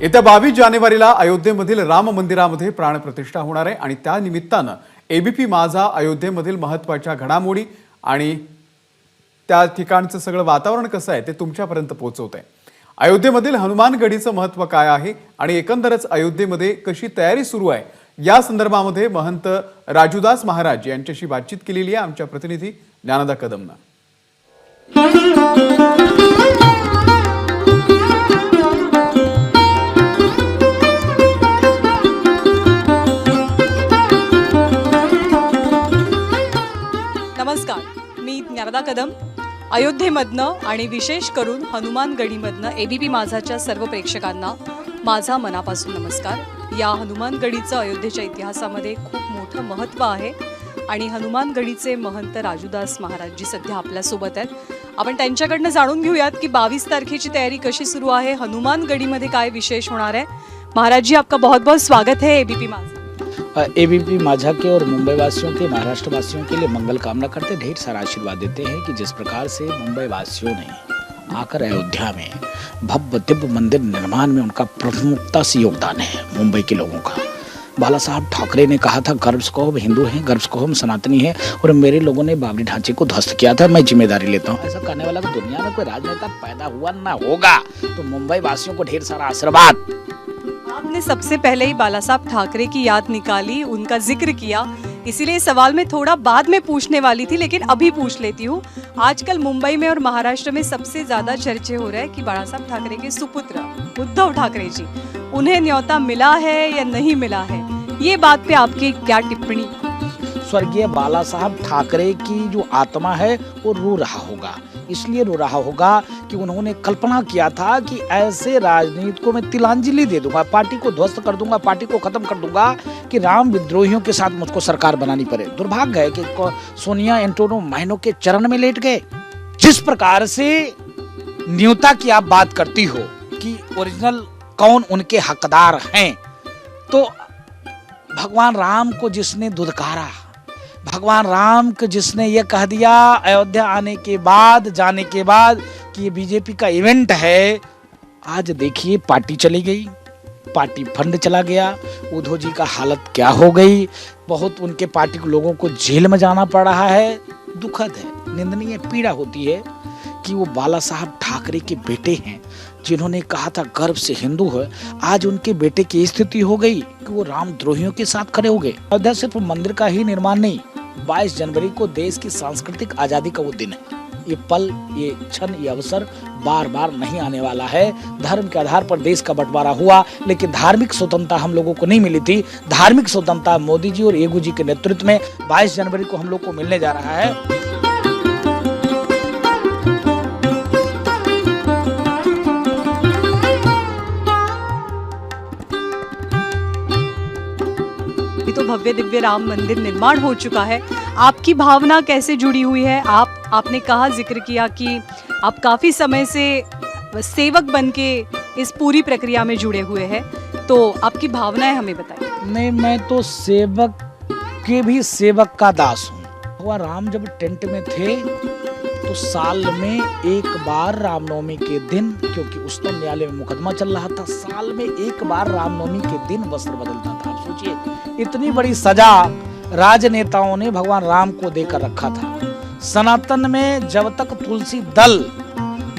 येत्या 22 जानेवारीला अयोध्येमधील राम मंदिरामध्ये प्राणप्रतिष्ठा होणार आहे आणि त्या निमित्तानं एबीपी माझा अयोध्येमधील महत्त्वाच्या घडामोडी आणि त्या ठिकाणचं सगळं वातावरण कसं आहे ते तुमच्यापर्यंत पोहोचवत आहे। अयोध्येमधील हनुमानगडीचं महत्त्व काय आहे आणि एकंदरच अयोध्येमध्ये कशी तयारी सुरू आहे या संदर्भामध्ये महंत राजूदास महाराज यांच्याशी बातचीत केलेली आहे आमच्या प्रतिनिधी ज्ञानदा कदमनं। नमस्कार, मी ज्ञानदा कदम अयोध्येमधनं आणि विशेष करून हनुमानगडीमधनं एबीपी माझाच्या सर्व प्रेक्षकांना माझा मनापासून नमस्कार। या हनुमानगडीचं अयोध्येच्या इतिहासामध्ये खूप मोठं महत्त्व आहे आणि हनुमानगडीचे महंत राजूदास महाराज जी सध्या आपल्यासोबत आहेत। आपण त्यांच्याकडनं जाणून घेऊयात की 22 तारखेची तयारी कशी सुरू आहे, हनुमानगडीमध्ये काय विशेष होणार है। महाराज जी, आपका बहुत बहुत स्वागत है एबीपी माझा। एबीपी माझा के और मुंबई वासियों के, महाराष्ट्र वासियों के लिए मंगल कामना करते, ढेर सारा आशीर्वाद देते हैं कि जिस प्रकार से मुंबई वासियों ने आकर अयोध्या में भव्य दिव्य मंदिर निर्माण में उनका प्रमुखता से योगदान है मुंबई के लोगों का। बाला साहब ठाकरे ने कहा था गर्व से कहो हम हिंदू हैं, गर्व से कहो हम सनातनी हैं, और मेरे लोगों ने बाबरी ढांचे को ध्वस्त किया था, मैं जिम्मेदारी लेता हूँ। ऐसा करने वाला तो दुनिया में कोई राजनेता पैदा हुआ ना होगा। तो मुंबई वासियों को ढेर सारा आशीर्वाद। आपने सबसे पहले ही बाला साहब ठाकरे की याद निकाली, उनका जिक्र किया, इसीलिए सवाल मैं थोड़ा बाद में पूछने वाली थी लेकिन अभी पूछ लेती हूँ। आजकल मुंबई में और महाराष्ट्र में सबसे ज्यादा चर्चे हो रहे हैं कि बाला साहब ठाकरे के सुपुत्र उद्धव ठाकरे जी, उन्हें न्योता मिला है या नहीं मिला है, ये बात पे आपकी क्या टिप्पणी? स्वर्गीय बाला साहब ठाकरे की जो आत्मा है वो रो रहा होगा, इसलिए रो रहा होगा कि उन्होंने कल्पना किया था कि ऐसे राजनीति को मैं तिलांजलि दे दूंगा, पार्टी को ध्वस्त कर दूंगा, पार्टी को खत्म कर दूंगा कि राम विद्रोहियों के साथ मुझको सरकार बनानी पड़े। दुर्भाग्य है कि सोनिया एंटोनो माइनो के चरण में लेट गए। जिस प्रकार से न्योता की आप बात करती हो कि ओरिजिनल कौन उनके हकदार हैं, तो भगवान राम को जिसने दुदकारा, भगवान राम को जिसने ये कह दिया अयोध्या आने के बाद, जाने के बाद कि ये बीजेपी का इवेंट है, आज देखिए पार्टी चली गई, पार्टी फंड चला गया, उद्धव जी का हालत क्या हो गई। बहुत उनके पार्टी के लोगों को जेल में जाना पड़ रहा है। दुखद है, निंदनीय पीड़ा होती है कि वो बाला साहब ठाकरे के बेटे हैं जिन्होंने कहा था गर्व से हिंदू है, आज उनके बेटे की स्थिति हो गई कि वो रामद्रोहियों के साथ खड़े हो गए। अयोध्या सिर्फ मंदिर का ही निर्माण नहीं, 22 जनवरी को देश की सांस्कृतिक आजादी का वो दिन है। ये पल, ये क्षण, ये अवसर बार बार नहीं आने वाला है। धर्म के आधार पर देश का बंटवारा हुआ लेकिन धार्मिक स्वतंत्रता हम लोगों को नहीं मिली थी। धार्मिक स्वतंत्रता मोदी जी और येगू जी के नेतृत्व में 22 जनवरी को हम लोग को मिलने जा रहा है। तो भव्य दिव्य राम मंदिर निर्माण हो चुका है, आपकी भावना कैसे जुड़ी हुई है? आपने कहा, जिक्र किया कि आप काफी समय से सेवक बनके इस पूरी प्रक्रिया में जुड़े हुए हैं, तो आपकी भावनाएं हमें बताइए। नहीं, मैं तो सेवक के भी सेवक का दास हूँ। भगवान राम जब टेंट में थे तो साल में एक बार रामनवमी के दिन, क्योंकि उच्चतम न्यायालय में मुकदमा चल रहा था, साल में एक बार रामनवमी के दिन वस्त्र बदलता था। आप सोचिए, इतनी बड़ी सजा राजनेताओं ने भगवान राम को देकर रखा था। सनातन में जब तक तुलसी दल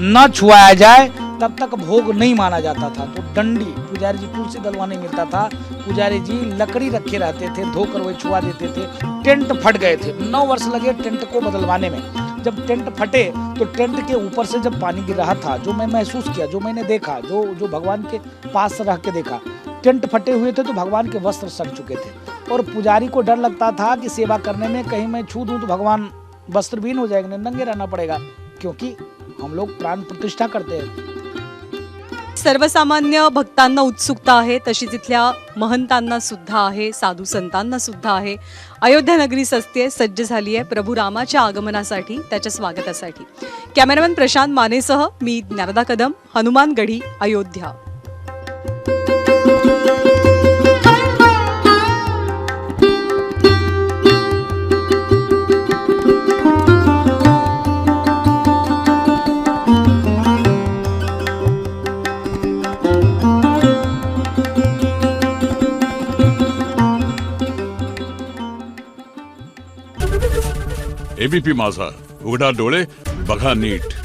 न छुआया जाए तब तक भोग नहीं माना जाता था। तो डंडी, पुजारी जी तुलसी दल वहाँ नहीं मिलता था, पुजारी जी लकड़ी रखे रहते थे, धोकर वही छुआ देते थे। टेंट फट गए थे, 9 वर्ष लगे टेंट को बदलवाने में। जब टेंट फटे तो टेंट के ऊपर से जब पानी गिर रहा था, जो मैं महसूस किया, जो मैंने देखा, जो भगवान के पास रह के देखा, टेंट फटे हुए थे तो भगवान के वस्त्र सड़ चुके थे और पुजारी को डर लगता था कि सेवा करने में कहीं मैं छू दूं तो भगवान वस्त्रहीन हो जाएंगे, नंगे रहना पड़ेगा, क्योंकि हम लोग प्राण प्रतिष्ठा करते हैं। सर्वसामान्य भक्तांना उत्सुकता आहे, तशीच इथल्या महंतांना सुद्धा आहे, साधू संतांना सुद्धा आहे। अयोध्या नगरी सज्ज झाली आहे प्रभू रामाच्या आगमनासाठी, त्याच्या स्वागतासाठी। कॅमेरामॅन प्रशांत मानेसह मी ज्ञानदा कदम, हनुमानगडी, अयोध्या। एबीपी माझा, उघडा डोळे बघा नीट.